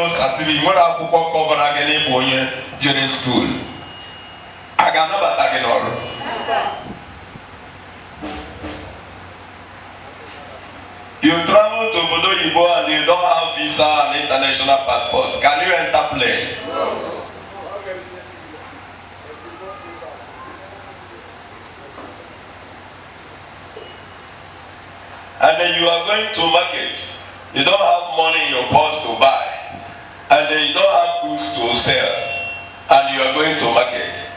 nwere certificate nwere akwụkwọ kọvara gị n'ịbụ onye jere school a ga-anabata gị n'ọrụ. You travel to obodo oyibo and you don't have visa and international passport, can you enter plane? And then you are going to market, you don't have money in your purse to buy, and then you don't have goods to sell, and you are going to market.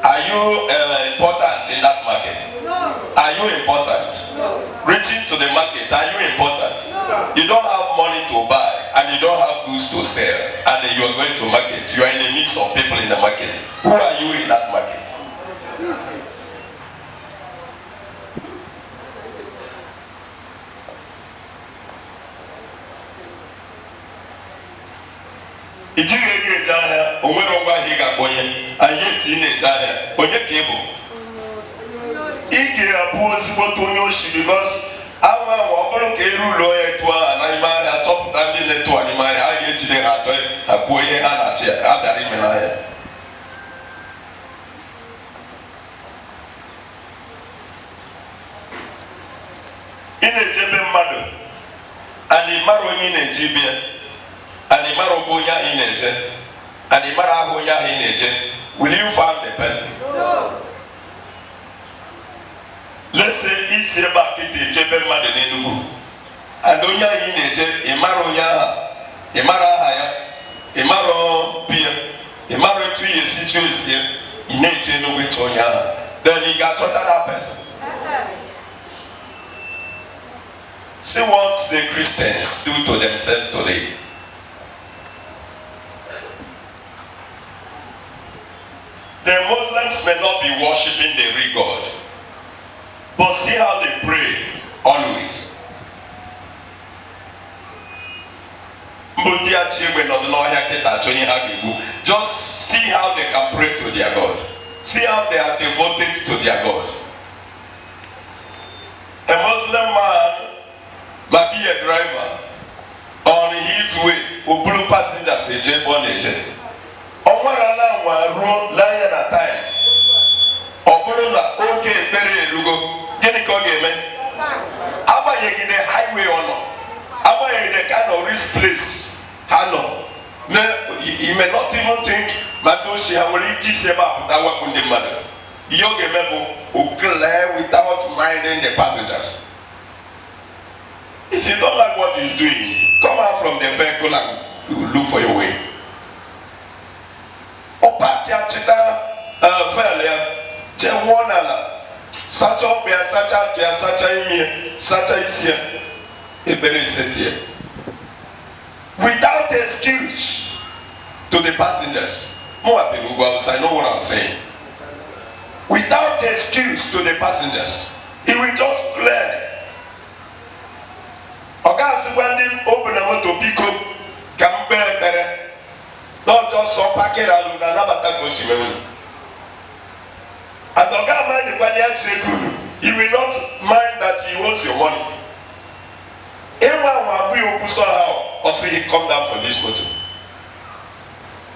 Are you important in that market? No. Are you important? No. Reaching to the market, are you important? No. You don't have money to buy, and you don't have goods to sell, and then you are going to market. You are in the midst of people in the market. Who are you in that market? Ijiri ego eje ahịa, o nwere ngwa ahịa ị ga-akpọnye, anyị eti na-eje ahịa, onye ka ị bụ? Ị ga-abụ ezigbote onye oshi because anwa ọ bụrụ ka eru ụlọ onye tụọ ha n'ime ahịa chọpụta ndị na-etu a n'ime ahịa, a ga-ejide ha achọ ha kwuo ihe ha na-achị ha bịara ime n'ahịa. Ị na-ejebe mmadụ, anyị mara onye ị na-eji bịa, and the matter of and the matter will you find the person? No. Let's say it's about the Jebel Madenenugu. And Onya in a Maronya, a Marahaya, a Maro Pier, a Maro 2 years situation in nature no which Onya. Then he got to that person. See what the Christians do to themselves today. The Muslims may not be worshipping the real God, but see how they pray always. Just see how they can pray to their God. See how they are devoted to their God. A Muslim man might be a driver on his way, blue passengers a jet. Omarala wa lion at time. Oburula okay bere elugo. Gini ko game? Aba ye the highway ono. Aba ye the kind of risk place. Hano. You may not even think Madoshi Hawali Kiseba that work on the mother. Yoga mebo ukle without minding the passengers. If you don't like what he's doing, come out from the vehicle and look for your way. Opatia chita failure, Jewonala, Sacha Bia Sacha Kia Sacha Imi, Sacha Isia, Eberisetia. Without excuse to the passengers. More people I know what I'm saying. Without excuse to the passengers, it will just clear. Ogas wending open a motor pico, come better. Not just so packet alone, another go simon. And the government, he will not mind that he wants your money. Anyone will be how or say he come down for this motor.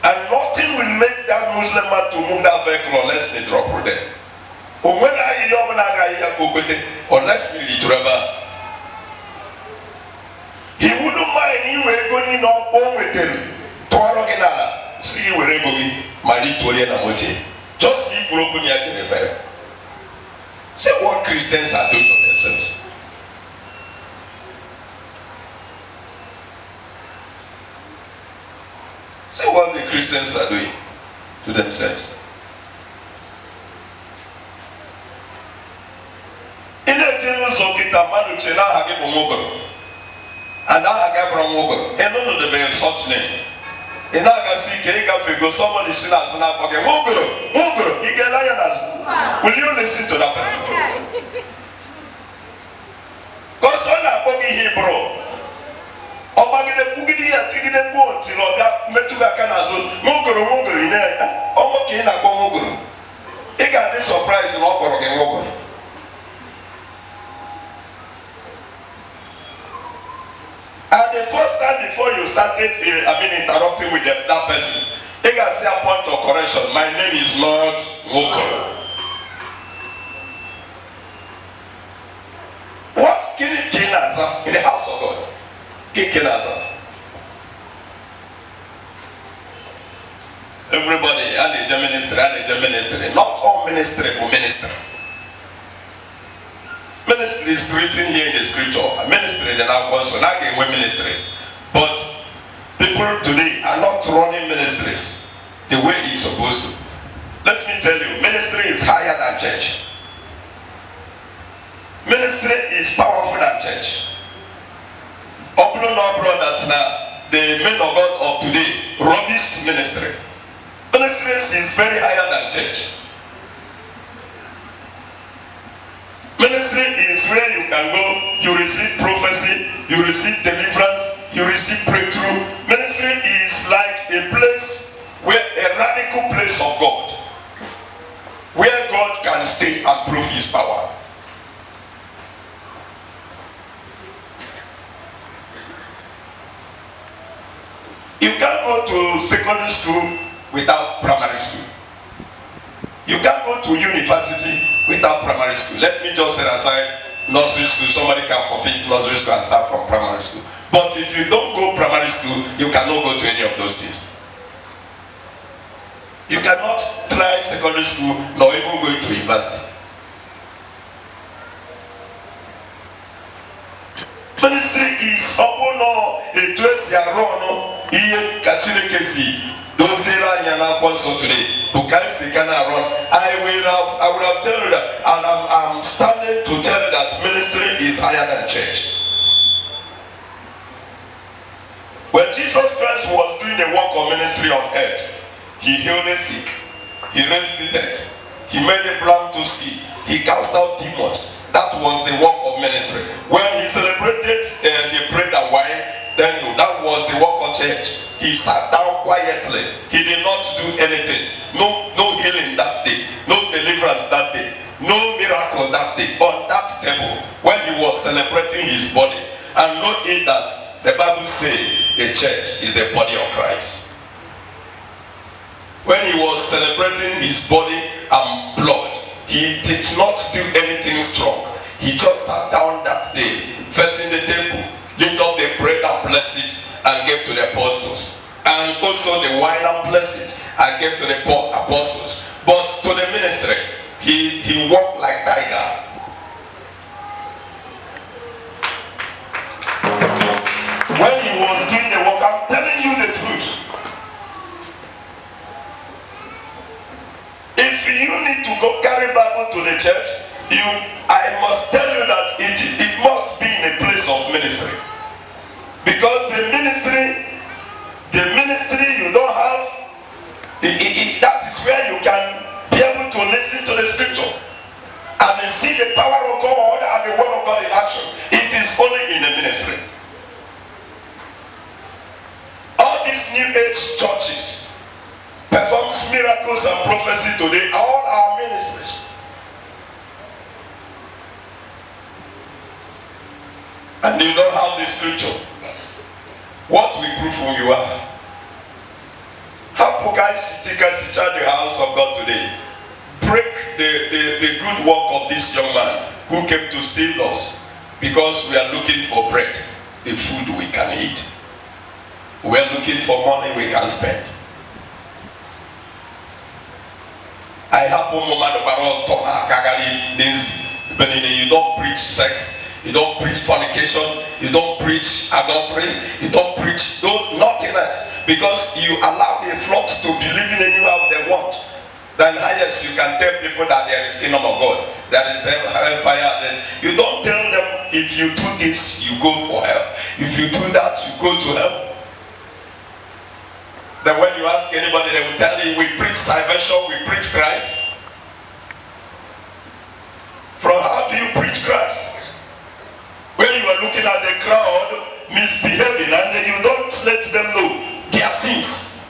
And nothing will make that Muslim man to move that vehicle unless they drop her there. Or when I unless we travel. He wouldn't mind you were going on home with him. See where they go, Malitoria and Mochi. Just keep broken yet in the better. See what Christians are doing to themselves. See what the Christians are doing to themselves. In the general Sokita Maduchena Hagibomogo. And I have from Mogo. And none of them bear such name. In Agasi, Kega, somebody seen as an apple. Mogo, you get lioness. Will you listen to that person? Because when I bogey Hebrew, Obagade Bugidi and Tigide Boat, you know, that Metuga Canazo, Mogo, in there, Omokina Bomogo. He got this surprise in Okoro and Mogo. And the first time before you started interrupting with that person. He can say a point of correction. My name is Lord Woko. What can in the house of God? Everybody, ministry. Not all ministry will minister. Ministry is written here in the scripture. Ministry, then I was so now again with ministries. But people today are not running ministries the way it's supposed to. Let me tell you, ministry is higher than church. Ministry is powerful than church. Open up, brothers, now the men of God of today rubbish ministry. Ministry is very higher than church. Ministry is where you can go, you receive prophecy, you receive deliverance, you receive breakthrough. Ministry is like a place where a radical place of God, where God can stay and prove his power. You can't go to secondary school without primary school. You can't go to university without primary school. Let me just set aside nursery school. Somebody can forfeit nursery school and start from primary school. But if you don't go primary school, you cannot go to any of those things. You cannot try secondary school nor even go to university. Ministry is upon a dress yarono iye kachilekesi. Dozera nyana kwanso today. Bukaisi kana run. I would have told you that, and I'm standing to tell you that ministry is higher than church. When Jesus Christ was doing the work of ministry on earth, he healed the sick, he raised the dead, he made the blind to see, he cast out demons. That was the work of ministry. When he celebrated the bread and wine, then that was the work of church. He sat down quietly. He did not do anything. No healing that day, no deliverance that day, no miracle that day. On that table, when he was celebrating his body, and not in that, the Bible says the church is the body of Christ. When he was celebrating his body and blood, he did not do anything strong. He just sat down that day, facing the table, lift up the bread and bless it, and gave to the apostles. And also the wine and bless it, and gave to the apostles. But to the ministry, he walked like tiger. When he was doing the work, I'm telling you the truth. If you need to go carry Bible to the church, I must tell you that it must be in a place of ministry. Because the ministry you don't have, that is where you can be able to listen to the scripture and see the power of God and the word of God in action. It is only in the ministry. All these new age churches performs miracles and prophecy today, all our ministries. And you don't have the scripture. What will prove who you are? How guys take us to the house of God today? Break the good work of this young man who came to save us, because we are looking for bread, the food we can eat. We are looking for money we can spend. I have one moment about you don't preach sex, you don't preach fornication, you don't preach adultery, you don't preach nothing else, because you allow the flocks to be living anyhow they want. Then highest you can tell people that there is kingdom of God, there is hellfire. You don't tell them if you do this you go for hell, if you do that you go to hell. Then when you ask anybody, they will tell you we preach salvation, we preach Christ. From how do you preach Christ? When you are looking at the crowd misbehaving and you don't let them know their sins.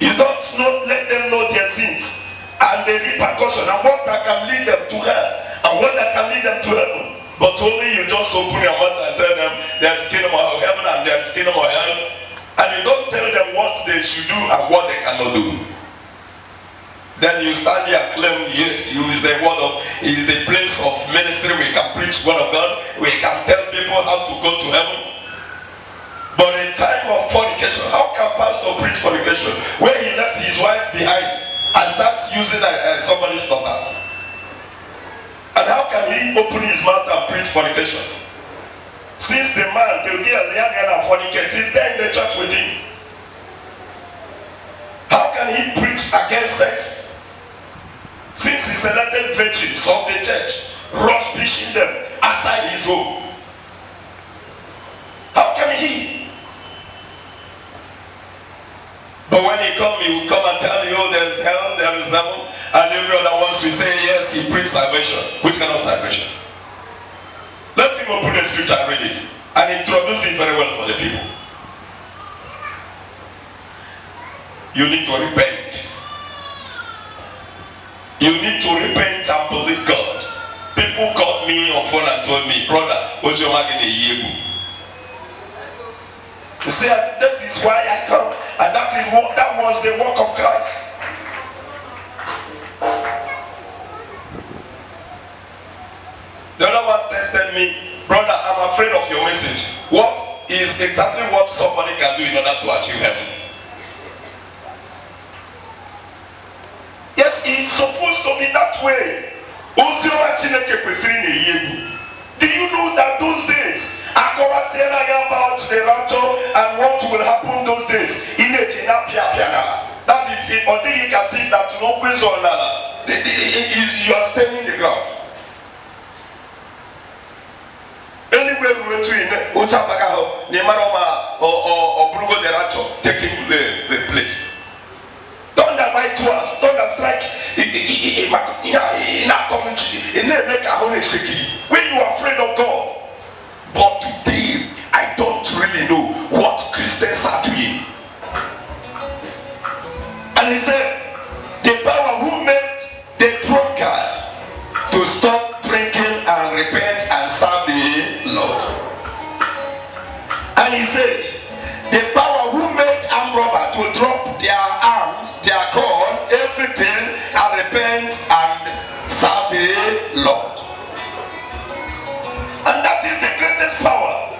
You don't let them know their sins and the repercussion and what that can lead them to hell and what that can lead them to heaven. But only you just open your mouth and tell them there's kingdom of heaven and there's kingdom of hell, and you don't tell them what they should do and what they cannot do. Then you stand here and claim, yes, you is the place of ministry. We can preach word of God. We can tell people how to go to heaven. But in time of fornication, how can pastor preach fornication where he left his wife behind and starts using somebody's daughter? And how can he open his mouth and preach fornication? Since the man, the and fornicate, is there in the church with him. How can he preach against sex? Since he selected virgins of the church, rush pushing them outside his home. How can he? But when he come, he will come and tell you, oh, there is hell, there is heaven, and every other ones will say, yes, he preached salvation. Which kind of salvation? Let him open the scripture and read it, and introduce it very well for the people. You need to repent. You need to repent and believe God. People called me on phone and told me, brother, what's your mark in a year? You say, that is why I come, and that was the work of Christ. The other one tested me, brother, I'm afraid of your message. What is exactly what somebody can do in order to achieve heaven? Yes, it's supposed to be that way. Do you know that those days, about the rapture and what will happen those days? That is it. Or you can see that no question you are staying in the ground. Anywhere we went to in Otabagaho, Nemaroma or Brugo de Rapture taking the place. Thunder by to us, thunder strike when you are afraid of God. But today, I don't really know what Christians are doing. And he said, the power who made the drunkard to stop drinking and repent and serve the Lord. And he said, the power who made armed robber to drop their arms, their gun, everything, and repent and serve the Lord. And that is the greatest power.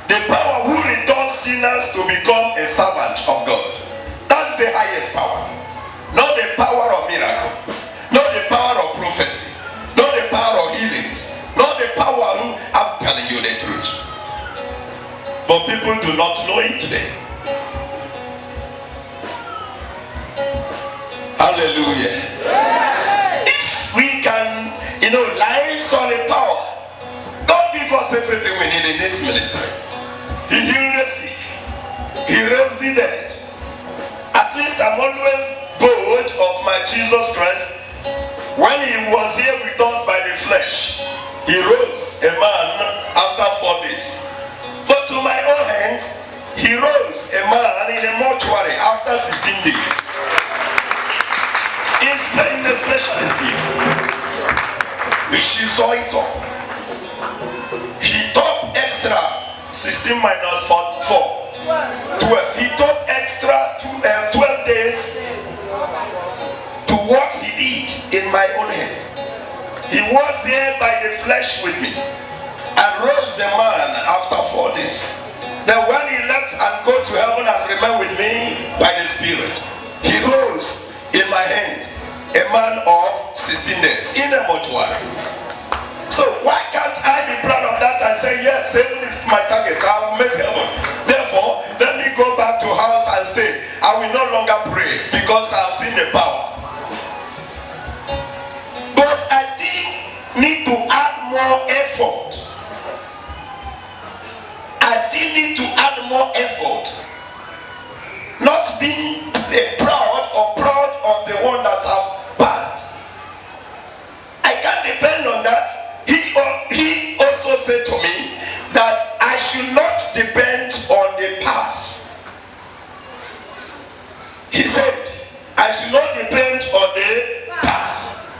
The power who returns sinners to become a servant of God. That's the highest power. Not the power of miracle. Not the power of prophecy. Not the power of healings. Not the power of, I'm telling you the truth. But people do not know it today. Hallelujah. If we can, lies on the power. God give us everything we need in this ministry. He healed the sick. He raised the dead. At least I'm always bold of my Jesus Christ. When he was here with us by the flesh, he rose a man after 4 days. But to my own hand, he rose a man in a mortuary after 16 days. In the specialist here, which you saw it all. He taught extra 16 minus 4, 12. He taught extra 12 days to what he did in my own hand. He was here by the flesh with me and rose a man after 4 days. Then when he left and go to heaven and remain with me by the Spirit, he rose in my hand a man of 16 days in a mortuary. So why can't I be proud of that and say, yes, heaven is my target, I will make heaven. Therefore, let me go back to house and stay. I will no longer pray because I have seen the power. But I still need to add more effort. I still need to add more effort. Not being proud of the one that have passed. I can't depend on that. He also said to me that I should not depend on the past. He said I should not depend on the past.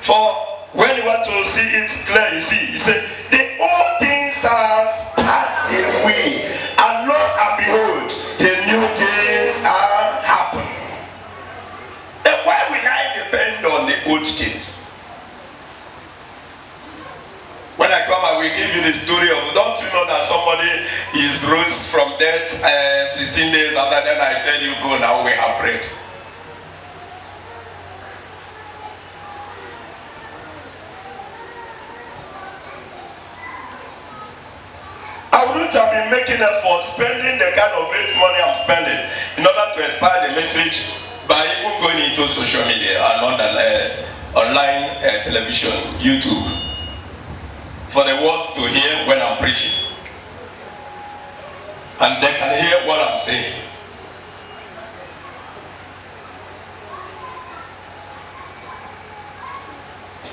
For when you want to see declared, you see, he said, the old things are passing away, and lo and behold, the new things are happening. Then why will I depend on the old things? When I come, I will give you the story of, don't you know that somebody is rose from death 16 days after, then I tell you, go now, we have prayed. I wouldn't have been making effort spending the kind of great money I'm spending in order to inspire the message by even going into social media and online television, YouTube, for the world to hear when I'm preaching. And they can hear what I'm saying.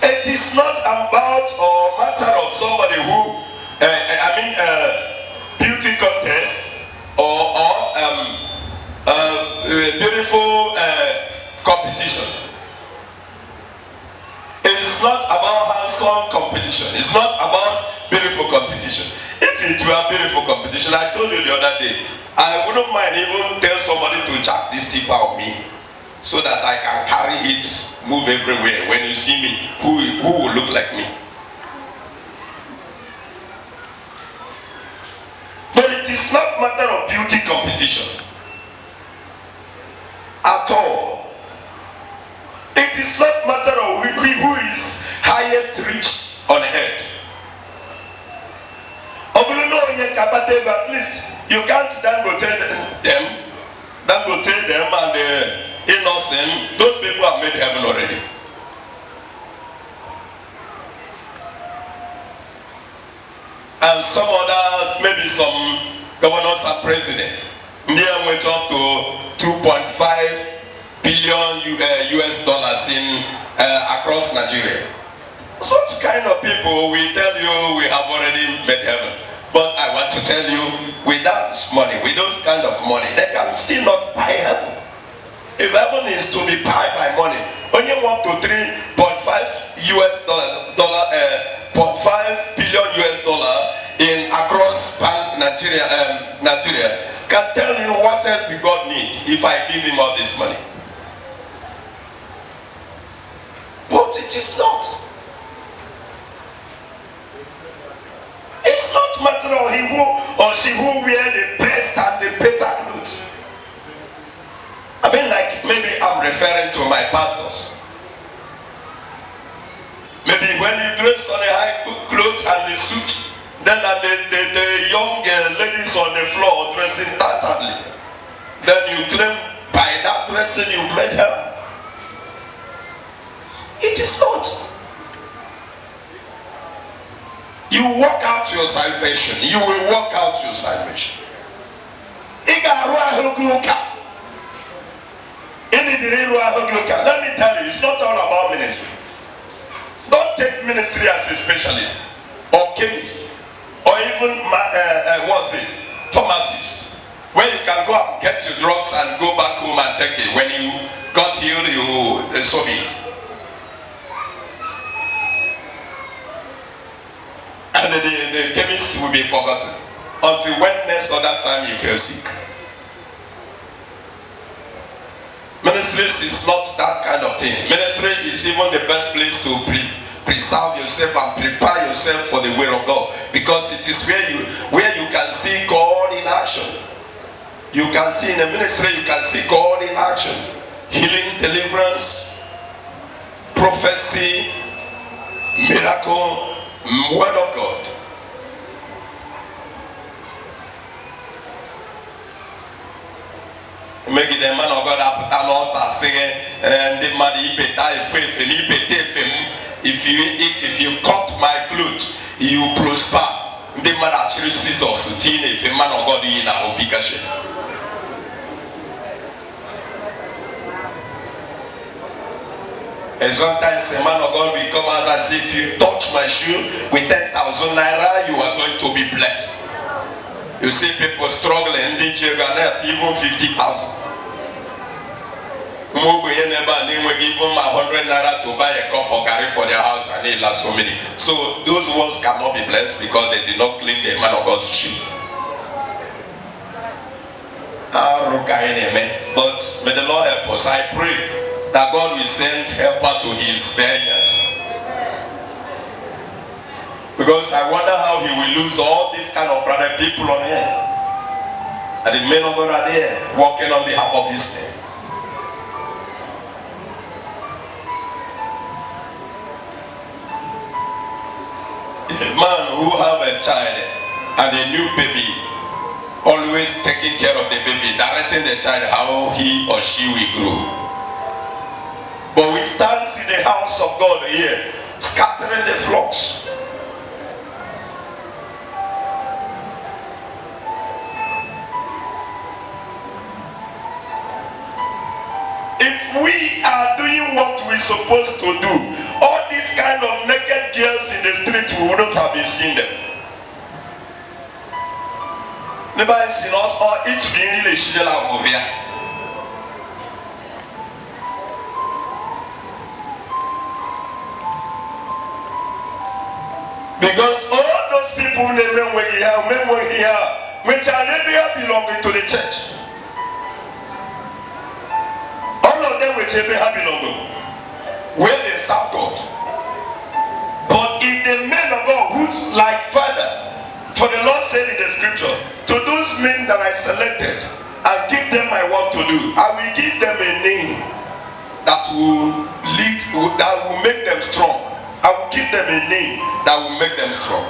It is not about or matter of somebody who, beauty contest or beautiful competition. It's not about handsome competition. It's not about beautiful competition. If it were beautiful competition, I told you the other day, I wouldn't mind even tell somebody to jack this tip out of me so that I can carry it, move everywhere. When you see me, who will look like me? But it is not matter of beauty competition at all. It is not matter of who is highest rich on earth. At least you can't then go tell them and the innocent, those people have made heaven already. And some others, maybe some governors and president, they went up to 2.5 billion US dollars in across Nigeria. Such kind of people will tell you we have already made heaven. But I want to tell you, without money, with those kind of money, they can still not buy heaven. If heaven is to be bought by money, only 1 to 3.5 US dollar, 0.5 billion US dollar in across Nigeria can tell you what else the God need if I give him all this money. But it is not. It's not matter of he who or she who wear the best and the better clothes. I mean, like maybe I'm referring to my pastors. Maybe when you dress on a high clothes and the suit, then the young ladies on the floor dressing tatteredly, then you claim by that dressing you made her. It is not. You work out your salvation. You will work out your salvation. Let me tell you, it's not all about ministry. Don't take ministry as a specialist or chemist or even pharmacist, where you can go and get your drugs and go back home and take it. When you got healed, you so be it. And the chemist will be forgotten until when next other time you feel sick. Ministry is not that kind of thing. Ministry is even the best place to preserve yourself and prepare yourself for the will of God, because it is where you can see God in action. You can see in the ministry, you can see God in action. Healing, deliverance, prophecy, miracle, word of God. Make the man of God up an altar singing and the man if you cut my clothes, you prosper. The man actually sees us if a man of God in a obligation. And sometimes a man of God will come out and say, if you touch my shoe with 10,000 naira, you are going to be blessed. You see people struggling, they get even 50,000. Even 100 naira to buy a cup of curry for their house and they last so many. So those ones cannot be blessed because they did not clean the man of God's sheep. But may the Lord help us. I pray that God will send helper to his vineyard. Because I wonder how he will lose all these kind of brother people on earth. And the men of God are there working on behalf of his name. A man who have a child and a new baby, always taking care of the baby, directing the child how he or she will grow. But we stand in the house of God here, scattering the flocks. If we are doing what we're supposed to do, all these kind of naked girls in the street, we wouldn't have been seeing them. Nobody seen us or it really over here. Because all those people which are never belonging to the church. All of them which never belong where they serve God. But if the men of God who's like Father, for the Lord said in the scripture, to those men that I selected and give them my work to do, I will give them a name that will lead, that will make them strong. I will give them a name that will make them strong.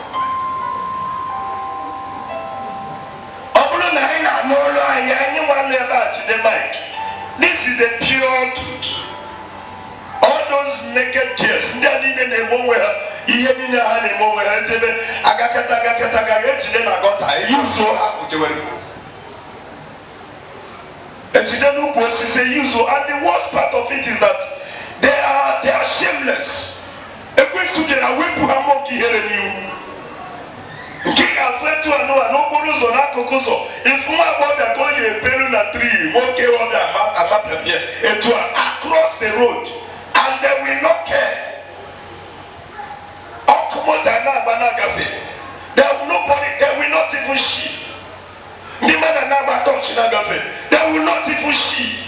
This is the pure truth. All those naked tears, and the worst part of it is that they are shameless. Across the road, and they will not care. They will not even shift. They will not even shift.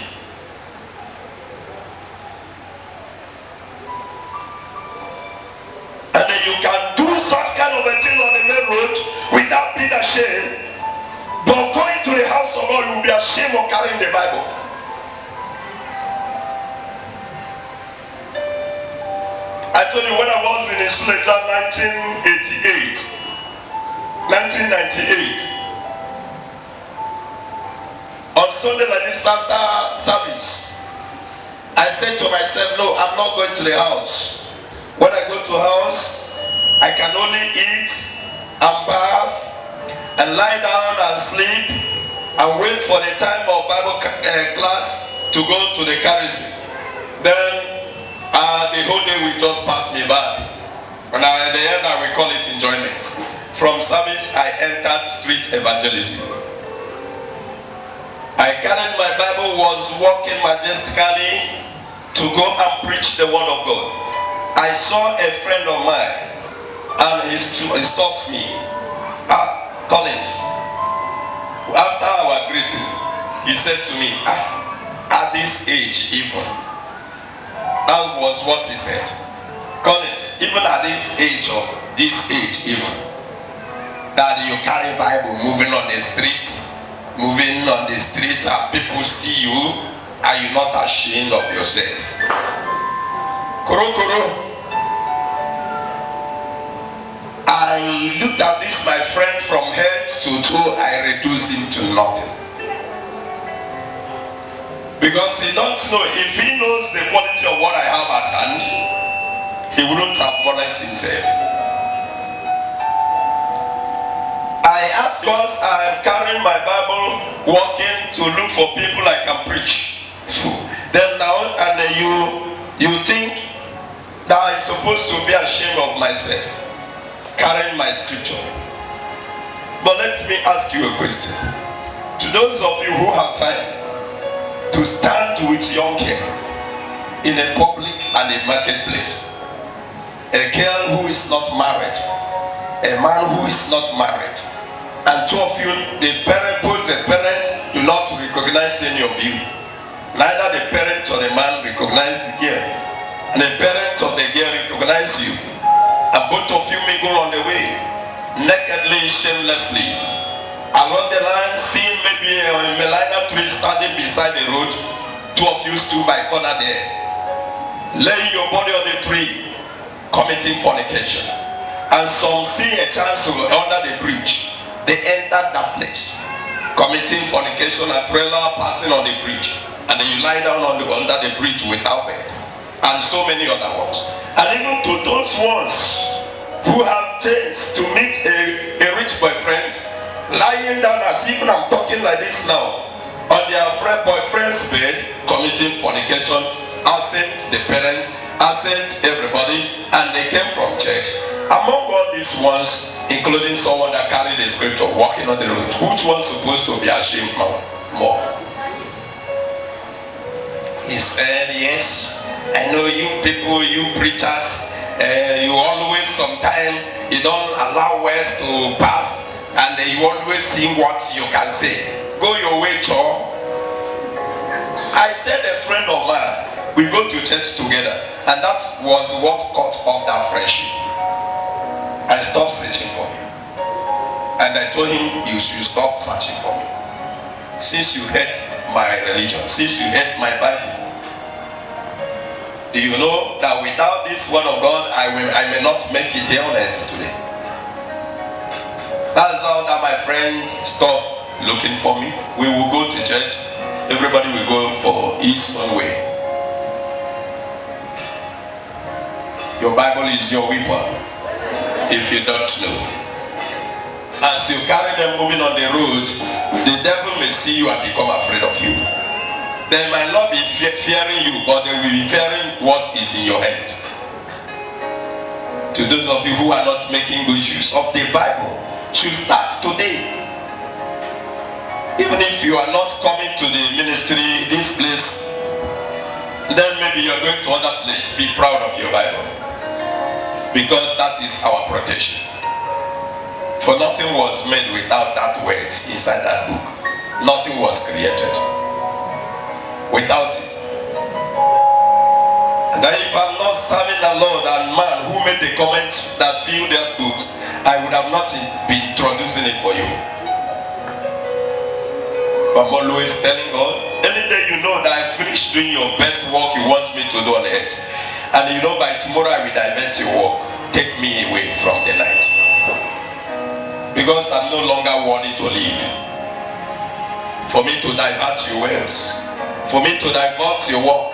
And then you can do such kind of a thing on the main road without being ashamed. But going to the house of God, you will be ashamed of carrying the Bible. I told you when I was in Isleja 1998, on Sunday like this after service, I said to myself, no, I'm not going to the house. When I go to the house, I can only eat and bath and lie down and sleep and wait for the time of Bible class to go to the charism. Then the whole day will just pass me by. And at the end, I will call it enjoyment. From service, I entered street evangelism. I carried my Bible, was walking majestically to go and preach the word of God. I saw a friend of mine, and he stops me. Collins, after our greeting, he said to me, at this age even, that was what he said. Collins, even at this age even, that you carry Bible moving on the street, and people see you, are you not ashamed of yourself? Koro. I looked at this, my friend, from head to toe, I reduced him to nothing. Because he don't know, if he knows the quality of what I have at hand, he wouldn't have molested himself. I asked, because I am carrying my Bible, walking to look for people I can preach. Then now, and then you think that I'm supposed to be ashamed of myself, carrying my scripture. But let me ask you a question. To those of you who have time, do to stand with young girl in a public and a marketplace. A girl who is not married, a man who is not married, and two of you, both the parent do not recognize any of you. Neither the parent or the man recognize the girl, and the parent of the girl recognize you, and both of you mingle on the way, nakedly, shamelessly. Along the line, seeing maybe a melina tree standing beside the road, two of you stood by corner there, laying your body on the tree, committing fornication. And some see a chance under the bridge. They entered that place, committing fornication and trailer passing on the bridge. And then you lie down under the bridge without bed. And so many other ones. And even to those ones who have chance to meet a rich boyfriend, lying down as even I'm talking like this now, on their boyfriend's bed, committing fornication, absent the parents, absent everybody, and they came from church. Among all these ones, including someone that carried the scripture walking on the road, which one's supposed to be ashamed more? He said, yes, I know you people, you preachers, you always sometimes, you don't allow words to pass, and you always see what you can say. Go your way, Joe. I said a friend of mine, we go to church together, and that was what cut off that friendship. I stopped searching for him, and I told him, you should stop searching for me. Since you hate my religion, since you hate my Bible, do you know that without this word of God, I may not make it here on earth today? That's how that my friend stopped looking for me. We will go to church. Everybody will go for his own way. Your Bible is your weapon. If you don't know, as you carry them moving on the road, the devil may see you and become afraid of you. They might not be fearing you, but they will be fearing what is in your hand. To those of you who are not making good use of the Bible, should start today. Even if you are not coming to the ministry, this place, then maybe you're going to other place. Be proud of your Bible, because that is our protection. For nothing was made without that words inside that book. Nothing was created without it. And if I'm not serving the Lord and man who made the comment that filled that books, I would have not been introducing it for you. But I'm always telling God, any day you know that I finished doing your best work you want me to do on earth, and you know by tomorrow I will divert your work, take me away from the night. Because I'm no longer worthy to live. For me to divert your ways, for me to divert your work,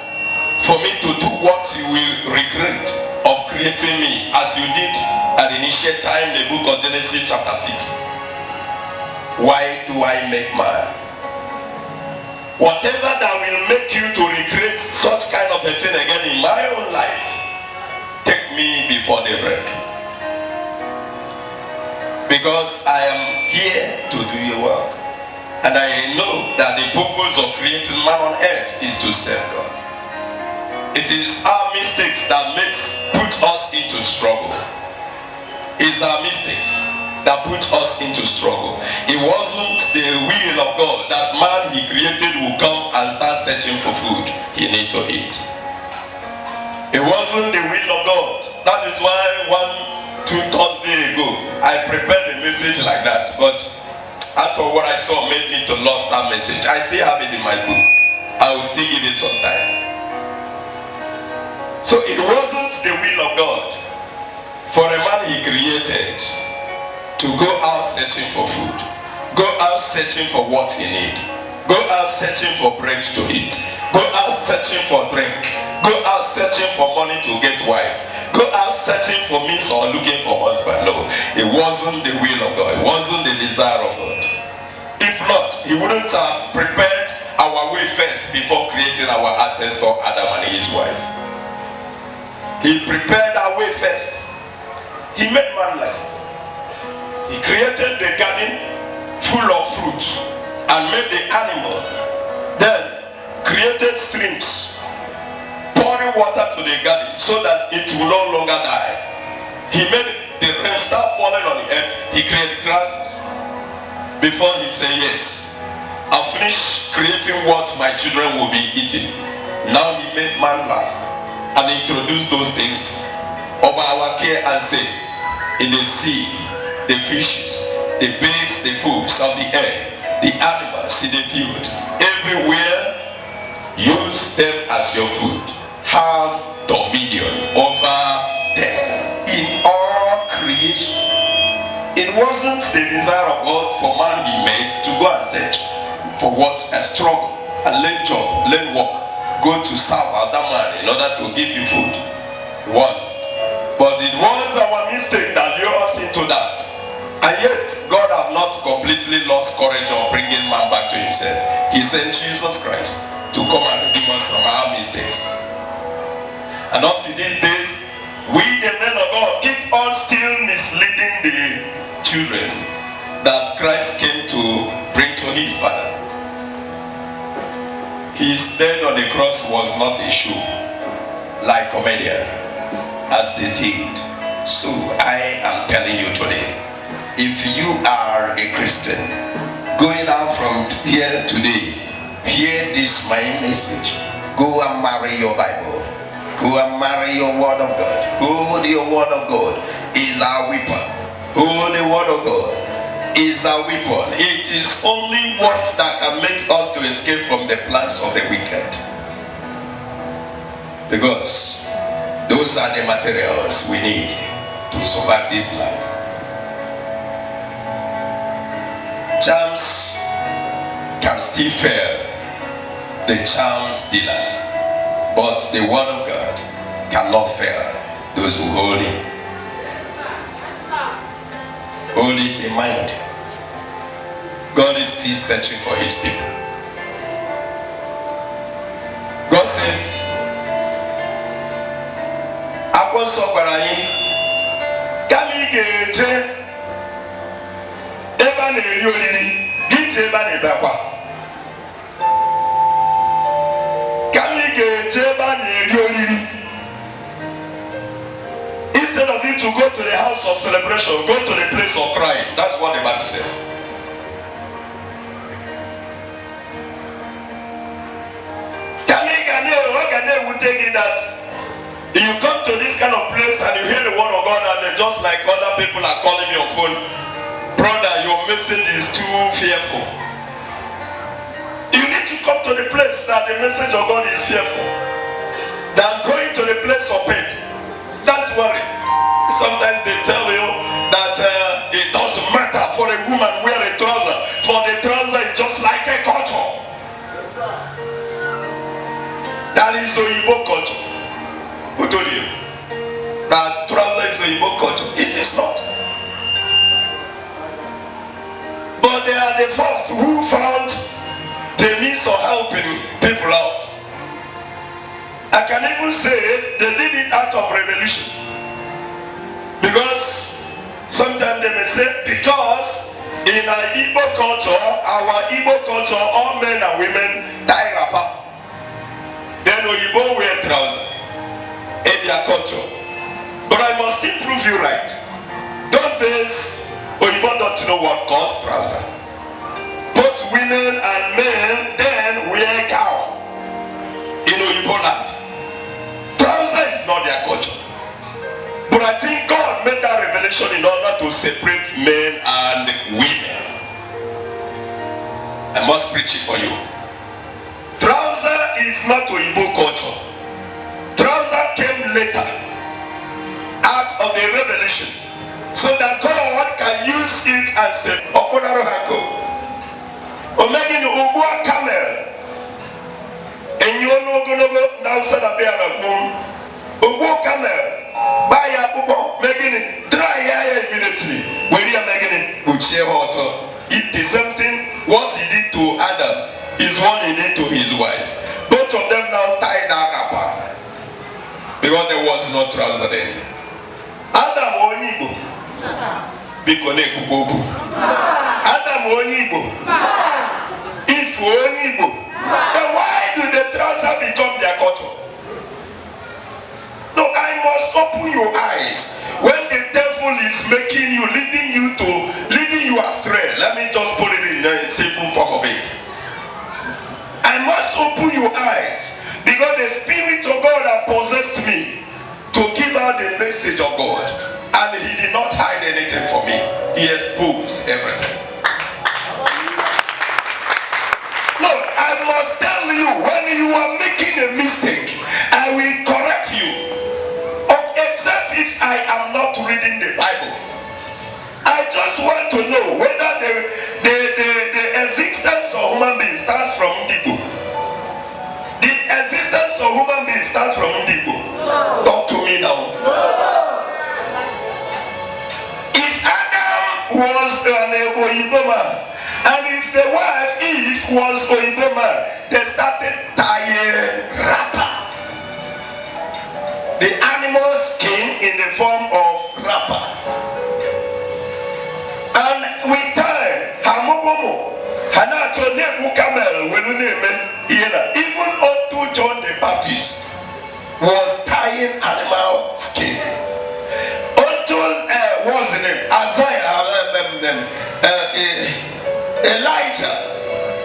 for me to do what you will regret of creating me as you did at the initial time in the book of Genesis chapter 6. Why do I make man? Whatever that will make you to regret such kind of a thing again in my own life, take me before the break. Because I am here to do your work. And I know that the purpose of creating man on earth is to serve God. It is our mistakes that put us into struggle. It's our mistakes that put us into struggle. It wasn't the will of God that man he created will come and start searching for food he need to eat. It wasn't the will of God. That is why 2 Thursdays ago I prepared a message like that, but after what I saw made me to lose that message. I still have it in my book. I will still give it some time. So it wasn't the will of God for a man he created to go out searching for food, go out searching for what he needs, go out searching for bread to eat, go out searching for drink, go out searching for money to get wife, go out searching for means or looking for husband. No, it wasn't the will of God. It wasn't the desire of God. If not, he wouldn't have prepared our way first before creating our ancestor Adam and his wife. He prepared our way first. He made man last. He created the garden full of fruit and made the animal. Then created water to the garden so that it will no longer die. He made the rain start falling on the earth. He created grasses. Before he said, yes, I'll finish creating what my children will be eating. Now he made man last and introduced those things over our care and say, in the sea, the fishes, the birds, the foods of the air, the animals in the field, everywhere, use them as your food. Have dominion over them. In all creation, it wasn't the desire of God for man he made to go and search for what a struggle and learn job, learn work, go to serve other man in order to give you food. It wasn't. But it was our mistake that lured us into that. And yet, God have not completely lost courage of bringing man back to himself. He sent Jesus Christ to come and redeem us from our mistakes. And up to these days, we the men of God keep on still misleading the children that Christ came to bring to his Father. His death on the cross was not a show, like comedian, as they did. So I am telling you today, if you are a Christian, going out from here today, hear this my message. Go and marry your Bible. Go and marry your word of God. Hold your word of God is our weapon. Hold the word of God is our weapon. It is only what that can make us to escape from the plans of the wicked. Because those are the materials we need to survive this life. Charms can still fail the charm stealers, but the word of God cannot fail those who hold it. Hold it in mind. God is still searching for his people. God said, Apostle Kwarayi, Kami Geje, Eba ne Yolini, Gite Eba ne Bakwa. Kami Geje Eba ne Yolini. Instead of you to go to the house of celebration, go to the place of crying. That's what the Bible said. Will take it that you come to this kind of place and you hear the word of God and just like other people are calling me on phone, brother, your message is too fearful. You need to come to the place that the message of God is fearful than going to the place of faith. Don't worry. Sometimes they tell you that it doesn't matter for a woman wear a trouser, for the trouser is just like a culture. That is Oyibo culture. Who told you that trouser is Oyibo culture? It is not. But they are the first who found the means of helping people out. I can even say they did it out of revelation. Because sometimes they may say, because in our Igbo culture, all men and women tie wrapper. Then Oyibo wear trouser in their culture. But I must still prove you right. Those days, Oyibo don't know what calls trouser. Both women and men then wear gown in Oyibo land. Trouser is not their culture. But I think God made that revelation in order to separate men and women. I must preach it for you. Trouser is not Oyibo culture. Trouser came later out of the revelation so that God can use it and say, Oponaro Hako, Omegin Ubua Camel, and you know Gonogo, now said a bear of moon, Ubu Camel, buy a Bubo, making it dry air immediately. When you are making it, Uche water. It is something what he did to Adam. Is what he did to his wife. Both of them now tied that wrapper because there was no trouser then. Adam Onibo, Bikone Kuboku. Adam Onibo, if Onibo, then why do the trouser become their culture? to eyes, because the Spirit of God had possessed me to give out the message of God, and he did not hide anything from me. He exposed everything. Look, I must tell you, when you are making a mistake, I will correct you, except if I am not reading the Bible. I just want to know whether the existence of human beings starts from Ndigo. The existence of human beings starts from Ndigo. No. Talk to me now. No. If Adam was an Oyibo man, and if the wife Eve was Oyibo man, they started tying wrapper. The animals came in the form of wrapper. And with time, Hamubomo, Hanato Nebu Camel, even unto John the Baptist was tying animal skin. Unto what's the name? Isaiah, Elijah,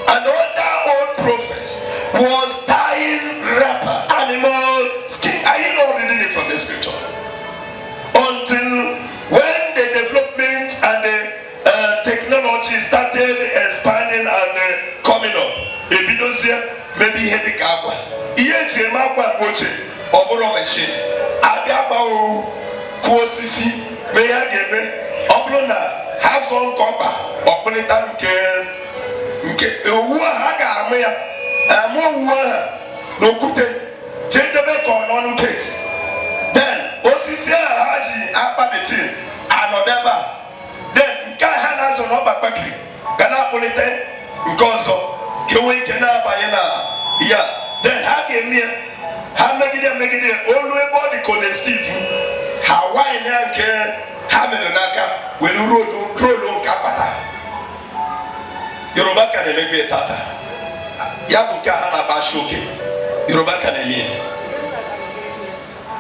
and other old prophets was tying wrapper, animal skin. Are you not reading it from the scripture? Until when the development and the technology started expanding and coming up, maybe heavy carbon. Yes, a map watching or machine. Abia Kuosisi, may I give me Oblona, have some copper, Oblitan Haga, no good, change the back on Kate. Then, Osisia Haji, Apabetin, and whatever. Then, Kahana son of Bakri, Ganapolitan, Nkonso, Kiwi Kena Bayana, yeah. Then, Hagi me, Hamagida, only body collective. Hawaii Nanke, Hamanaka, when you roll on Kapata. Yoruba can make tata. Yabuka Hana Bashoke, Yoruba can.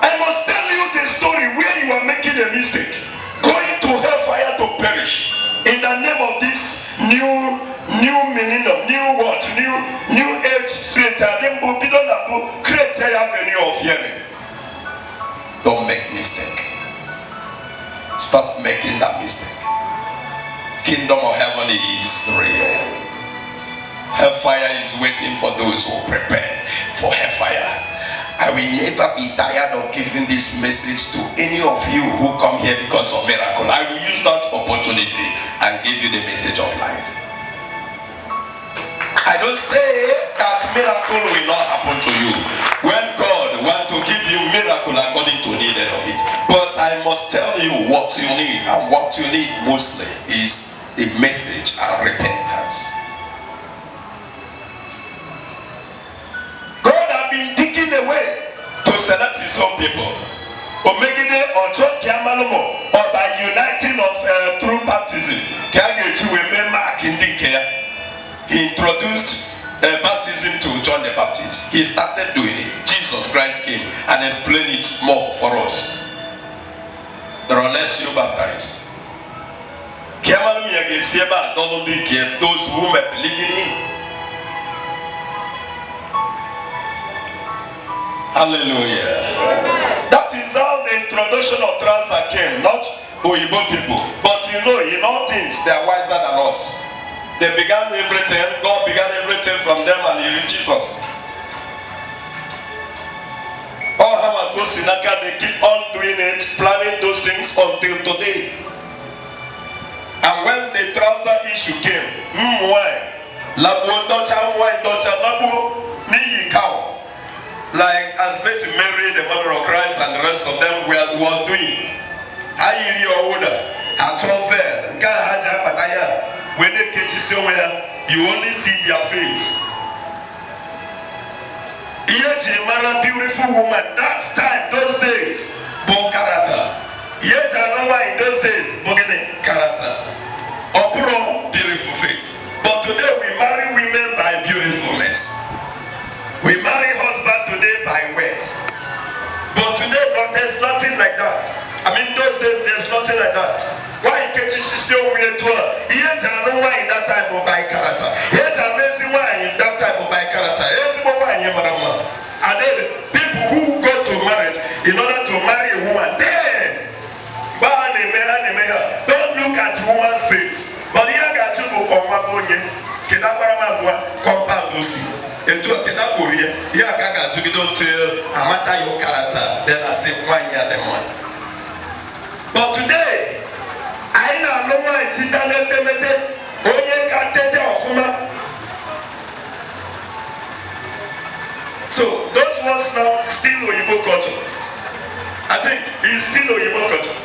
I must tell you the story where you are making a mistake, going to hellfire to perish in the name of this new millennium, new age spirit. Create a avenue of hearing. Don't make mistake. Stop making that mistake. Kingdom of heaven is real. Hellfire is waiting for those who prepare for hellfire. I will never be tired of giving this message to any of you who come here because of miracle. I will use that opportunity and give you the message of life. I don't say that miracle will not happen to you when God wants to give you miracle according to the need of it. But I must tell you what you need, and what you need mostly is the message and repentance. God has been digging away to select his own people. Or by uniting of through baptism. He introduced baptism to John the Baptist. He started doing it. Jesus Christ came and explained it more for us. There are less you baptized. Those who may believe in him. Hallelujah. That is how the introduction of Transa came, not Oyibo people. But you know, in all things, they are wiser than us. They began everything, God began everything from them, and he reached Jesus. All Hamakosinaka, they keep on doing it, planning those things until today. And when the trouser issue came, like as Virgin Mary, the mother of Christ, and the rest of them was doing. When they catch you somewhere, you only see their face. Yet a beautiful woman, that time, those days, bon character. Yet another in those days, bogene character. Opuro, beautiful face. But today we marry women by beautifulness. We marry husband today by words. But today, there's nothing like that. I mean, those days, there's nothing like that. Why can't you still wear to her? Yet I know why in that time of by character. Yet amazing why in that time of by character. Yes, why in Into a Kenaburia, Yakaga to be don't tell Amata your character, then I say 1 year than one. But today, I know no one is internet, Oye Katete of so those ones now still Oyibo culture. I think it's still Oyibo culture.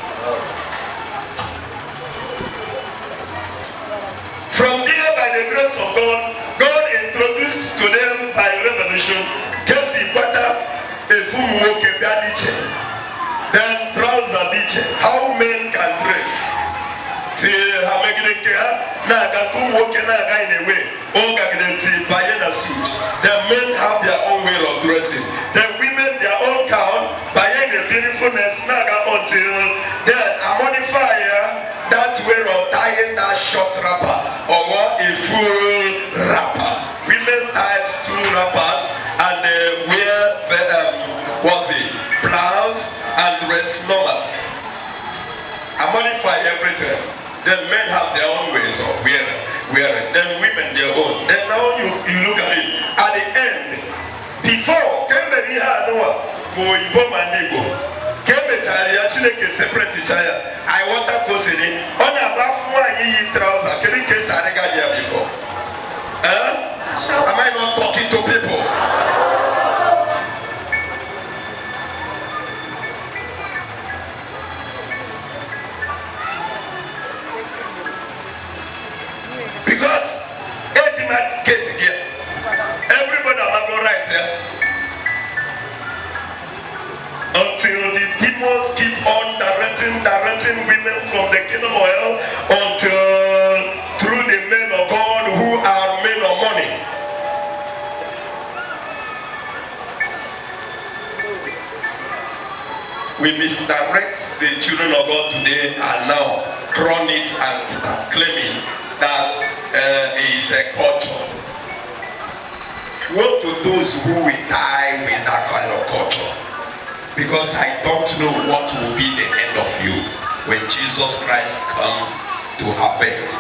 From there, by the grace of God, God introduced to them by revelation, Kesi Kwata, Efumuoke Badiche, then trouser diche, how men can dress. Till Hamegidekea, Naga Kumuoke Naga in a way, Ogagidenti, Bayena suit. The men have their own way of dressing. The women their own gown, Bayena beautifulness, Naga until then a modifier. That way of tying that short wrapper or a full wrapper. Women tied 2 wrappers and they wear blouse and dress normal. I modify everything. Then men have their own ways of wearing. Then women their own. Then now you look at it. At the end, before Kemeri had Noah, Moibo Mandibo. Kemetaria Chineke separate each other. I want to go see it. On a bathroom, you trouser. Can you kiss Arigadia before? Am I not talking to people? Because ultimate get here. Everybody am go right here. Until the demons keep on directing women from the kingdom of hell until through the men of God who are men of money. We misdirect the children of God today and now crown it and start claiming that it is a culture. What to those who will die with that kind of culture? Because I don't know what will be the end of you when Jesus Christ come to harvest.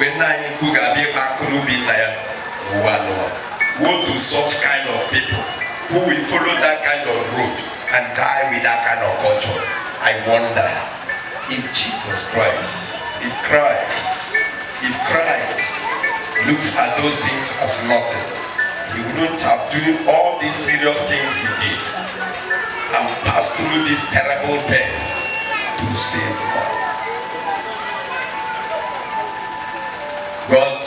When I go back to woe to such kind of people who will follow that kind of road and die with that kind of culture. I wonder if Jesus Christ, if Christ looks at those things as nothing, he wouldn't have done all these serious things he did and pass through these terrible pains to save man. God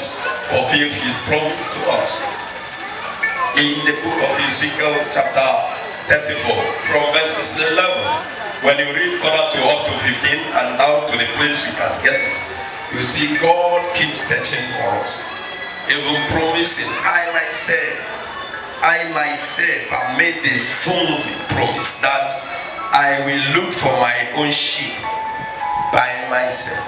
fulfilled his promise to us in the book of Ezekiel chapter 34 from verses 11. When you read further to up to 15 and down to the place you can get it, you see God keeps searching for us, even promising, I myself have made this full promise that I will look for my own sheep by myself.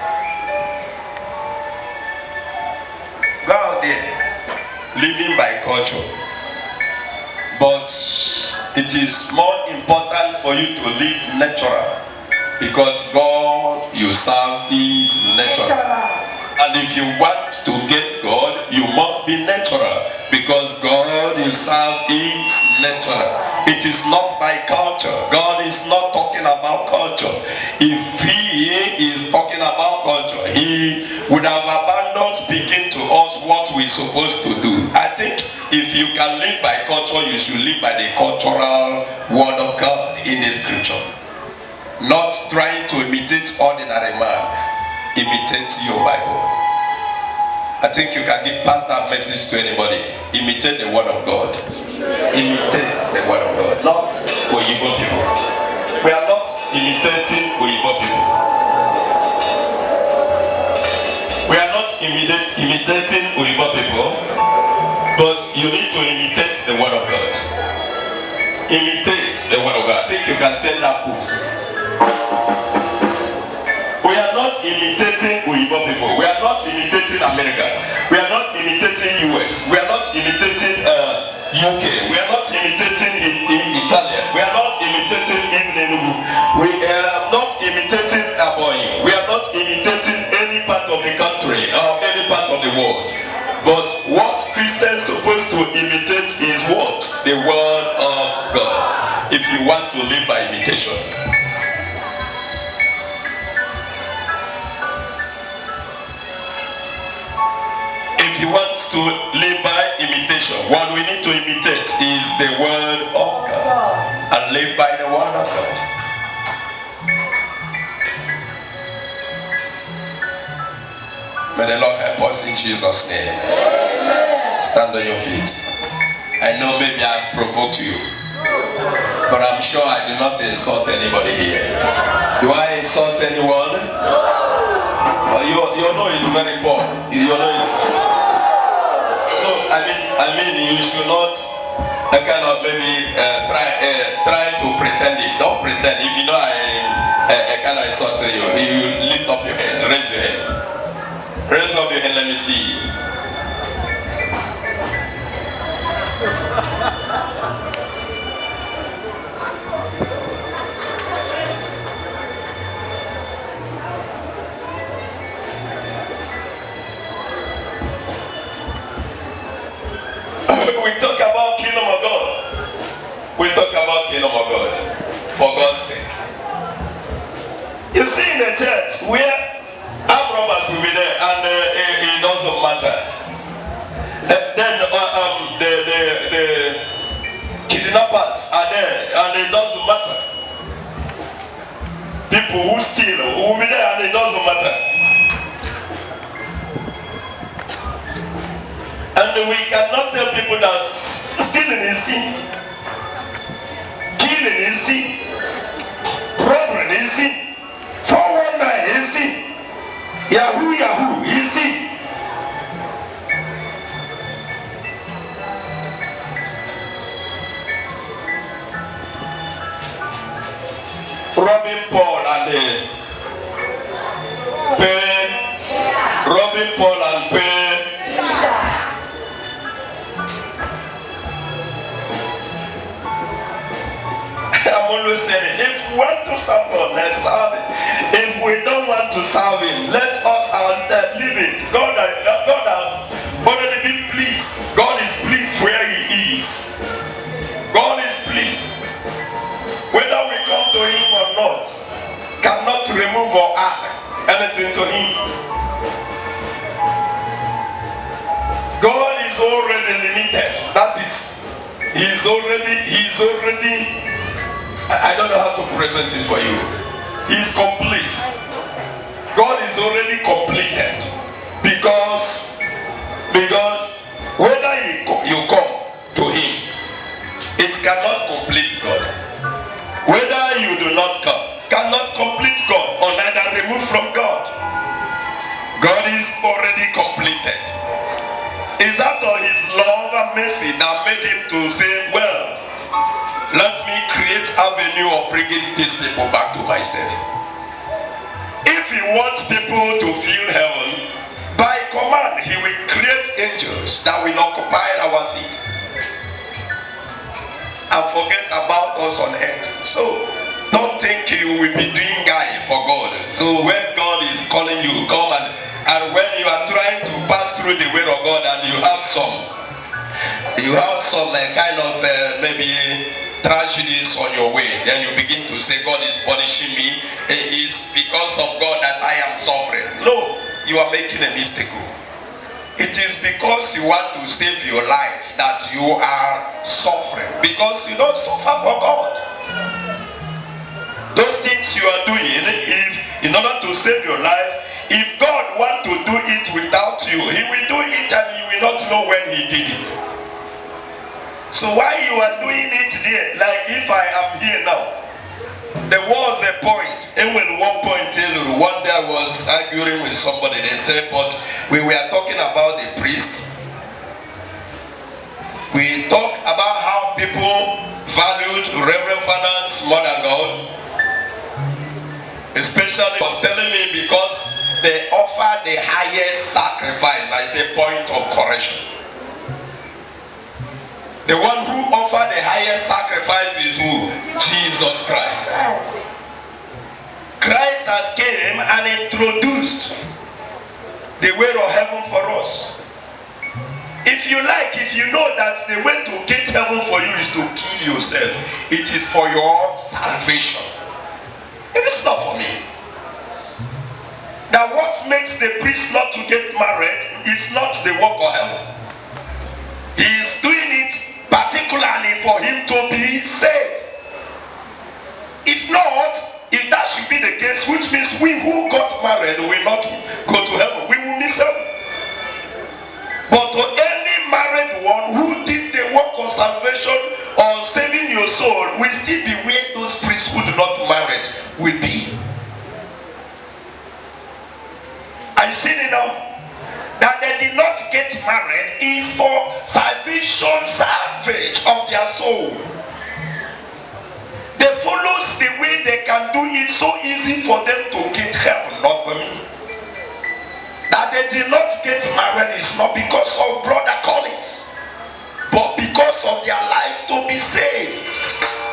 Go out there, living by culture. But it is more important for you to live natural, because God you serve is natural. And if you want to get God, you must be natural, because God you serve is natural. It is not by culture. God is not talking about culture. If he is talking about culture, he would have abandoned speaking to us what we're supposed to do. I think if you can live by culture, you should live by the cultural word of God in the scripture. Not trying to imitate ordinary man. Imitate your Bible. I think you can pass that message to anybody. Imitate the word of God. Imitate the word of God. Not Oyibo people. We are not imitating Oyibo people. We are not imitating Oyibo people. But you need to imitate the word of God. Imitate the word of God. I think you can send that post. We are not imitating Oyibo people. We are not imitating America. We are not imitating US. We are not imitating UK. We are not imitating Italian. We are not imitating Enugu. We are not imitating Aboyi. We are not imitating any part of the country or any part of the world. But what Christians are supposed to imitate is what? The word of God. If you want to live by imitation. If you want to live by imitation, what we need to imitate is the word of God. And live by the word of God. May the Lord help us in Jesus' name. Amen. Stand on your feet. I know maybe I provoked you, but I'm sure I do not insult anybody here. Do I insult anyone? Your nose is very poor. Your nose is very poor. So I mean, you should not kind of maybe try to pretend it. Don't pretend. If you know I kind of insulted you, you lift up your hand, raise your hand. Raise up your hand, let me see. We talk about kingdom of God. We talk about kingdom of God. For God's sake. You see in the church where armed robbers will be there, and it doesn't matter. Then the kidnappers are there, and it doesn't matter. People who steal will be there, and it doesn't matter. And we cannot tell people that stealing is sin, killing is sin, robbery is sin, 419 is sin. Yahoo, easy. Robbing Paul and Robbing Paul and I'm always saying, if we want to serve God, let's serve Him. If we don't want to serve Him, let us leave it. God has already been pleased. God is pleased where He is. God is pleased. Whether we come to Him or not, cannot remove or add anything to Him. God is already limited. That is, He's already. I don't know how to present it for you. He's complete. God is already completed. Because whether you come to Him, it cannot complete God. Whether you do not come, cannot complete God or neither remove from God. God is already completed. Is that all His love and mercy that made Him to say, well, let me create avenue of bringing these people back to myself. If He wants people to feel heaven, by command He will create angels that will occupy our seat and forget about us on earth. So don't think you will be doing guy for God. So when God is calling you, come and when you are trying to pass through the way of God and you have some kind of maybe tragedies on your way, then you begin to say God is punishing me. It is because of God that I am suffering. No, you are making a mistake. It is because you want to save your life that you are suffering, because you don't suffer for God. Those things you are doing, if in order to save your life, if God wants to do it without you, He will do it and you will not know when He did it. So while you are doing it there, like if I am here now, there was a point, and when one day I was arguing with somebody, they said, but we were talking about the priest. We talk about how people valued Reverend Fathers more than God. Especially was telling me because they offer the highest sacrifice. I say point of correction. The one who offered the highest sacrifice is who? Jesus Christ. Christ has came and introduced the way of heaven for us. If you know that the way to get heaven for you is to kill yourself, it is for your salvation. It is not for me. That what makes the priest not to get married is not the work of heaven. He is doing it particularly for him to be saved. If not, if that should be the case, which means we who got married will not go to heaven. We will miss heaven. But to any married one who did the work of salvation or saving your soul will still be where those priests who do not married will be. I see it now. That they did not get married is for salvation, salvage of their soul. They follow the way they can do it so easy for them to get heaven, not for me. That they did not get married is not because of brother Collins, but because of their life to be saved.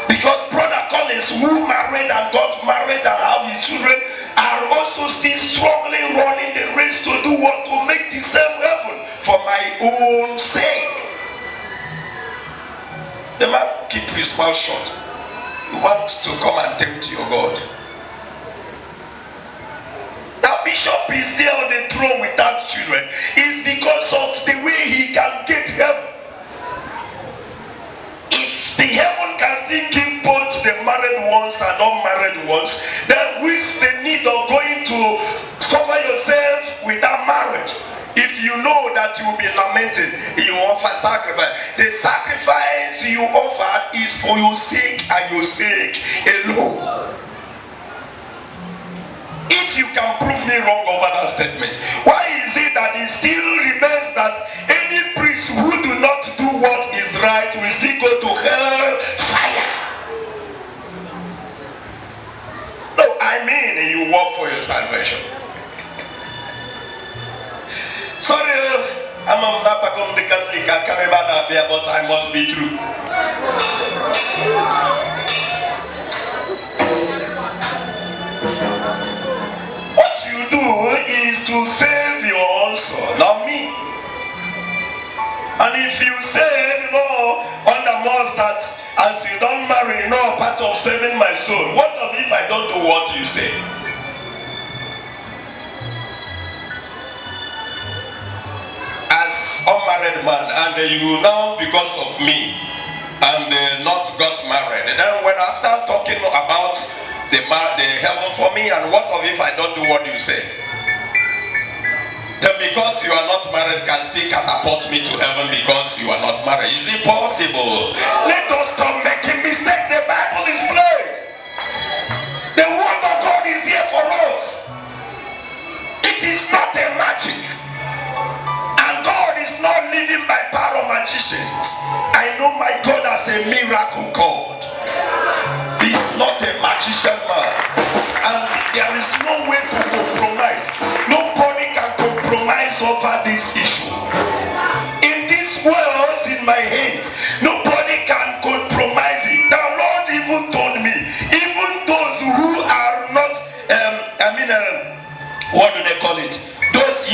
Because brother Collins, who married and got married and have his children, are also still struggling, running the race to do what? To make the same heaven for my own sake. The man keep his mouth shut. You want to come and tempt your God. That bishop is there on the throne without children is because of the way he can get heaven. If the heaven can still give both the married ones and unmarried ones, then what's the need of going to suffer yourself without marriage? If you know that you will be lamented, you offer sacrifice. The sacrifice you offer is for your sake and your sake alone. If you can prove me wrong over that statement, why is it that it still remains that any priest who do not do what is right will still go to hell fire? No, I mean you work for your salvation. Sorry, I'm a Mapacom the Catholic, I can't remember that, but I must be true. What you do is to save your own soul, not me. And if you say, under most that as you don't marry, part of saving my soul, what of if I don't do what you say? As unmarried man, and you now because of me and not got married, and then when after talking about the heaven for me, and what of if I don't do what you say? Then because you are not married can still catapult me to heaven because you are not married. Is it possible? Let us stop making mistakes. The Bible is plain. The word of God is here for us. It is not a magic. And God is not living by power magicians. I know my God as a miracle God. He's not a magician man. And there is no way to compromise. Nobody can compromise over this issue. In this world, in my hands, nobody can compromise it. The Lord even told me, even those who are not, what do they call it? Those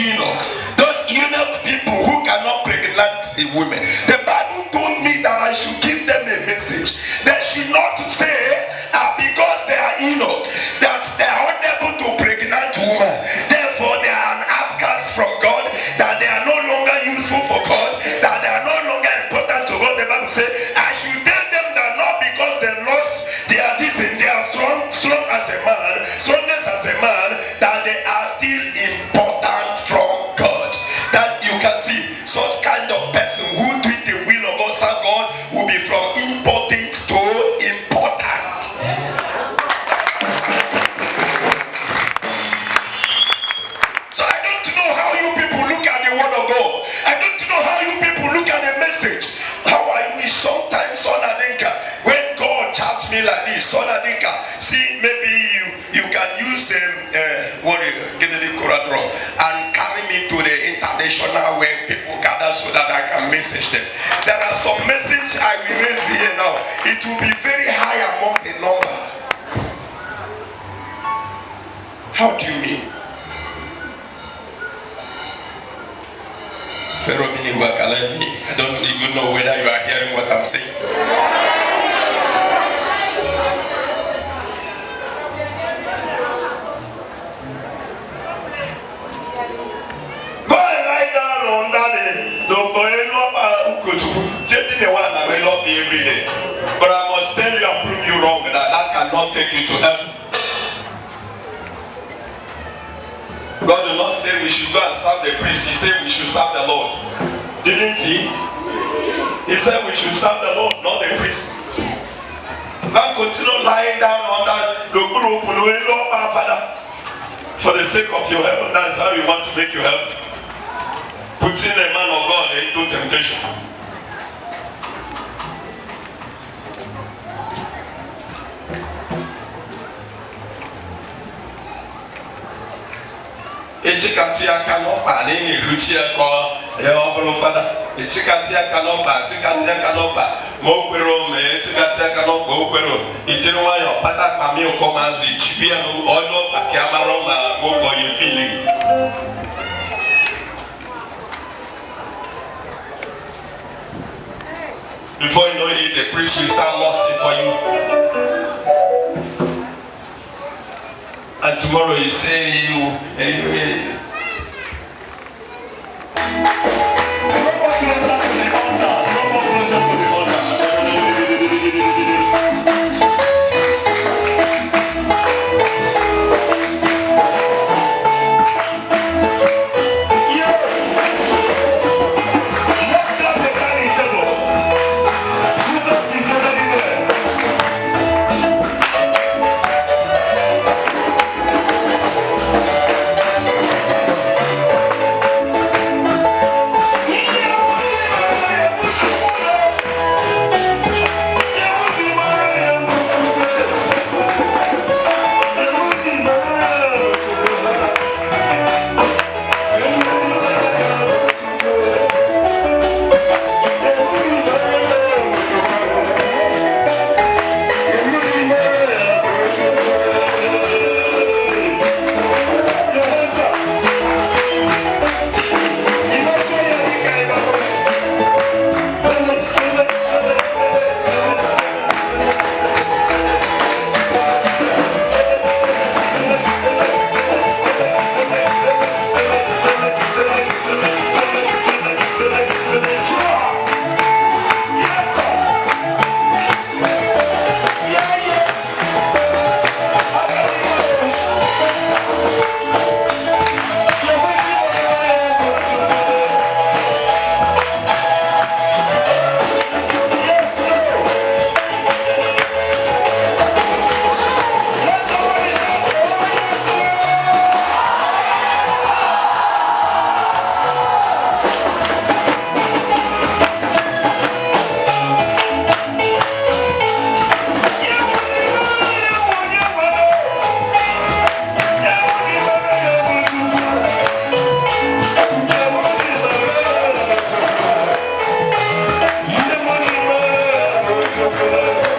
eunuch people who cannot pregnant a woman. The Bible told me that I should give them a message. They should not say, because they are eunuch, that they are unable to pregnant woman. Therefore, they are an outcast from God, that they are no longer useful for God, that they are no longer important to God. The Bible says, I should tell them that not because they lost their decent, they are strong as a man, strongness as a man, that they are still important from God. That you can see such kind of person who do the will of God, serve God, will be from important to important. So I don't know how you people look at the word of God. I don't know how you people look at the message. How I wish sometimes, Son Adinka, when God charged me like this, Son Adinka, see, maybe you can use and carry me to the international where people gather so that I can message them. There are some messages I will raise here now. It will be very high among the number. How do you mean? I don't even know whether you are hearing what I'm saying. Go and lie down on that day. Don't go in love me every day. But I must tell you and prove you wrong that cannot take you to heaven. God did not say we should go and serve the priest. He said we should serve the Lord. Didn't he? He said we should serve the Lord, not the priest. Now continue lying down on that Father. For the sake of your heaven, that's how you want to make your heaven. Putting a man of God into temptation. Echikatia cannot buy any Ruchia call the Open Father. Echikatia cannot buy, Chikatia cannot buy. Mopero, Echikatia cannot go pero. Ichinoyo, Pata Pamio Comanzi, Chipiano, Oilo, Camaroma, Moko, you feeling. Before you know it, the priest will start lusting for you. And tomorrow you say you no more closer to the altar. No more closer to the altar. Yeah. Let's grab the dining table. Jesus is already there. Chocolate.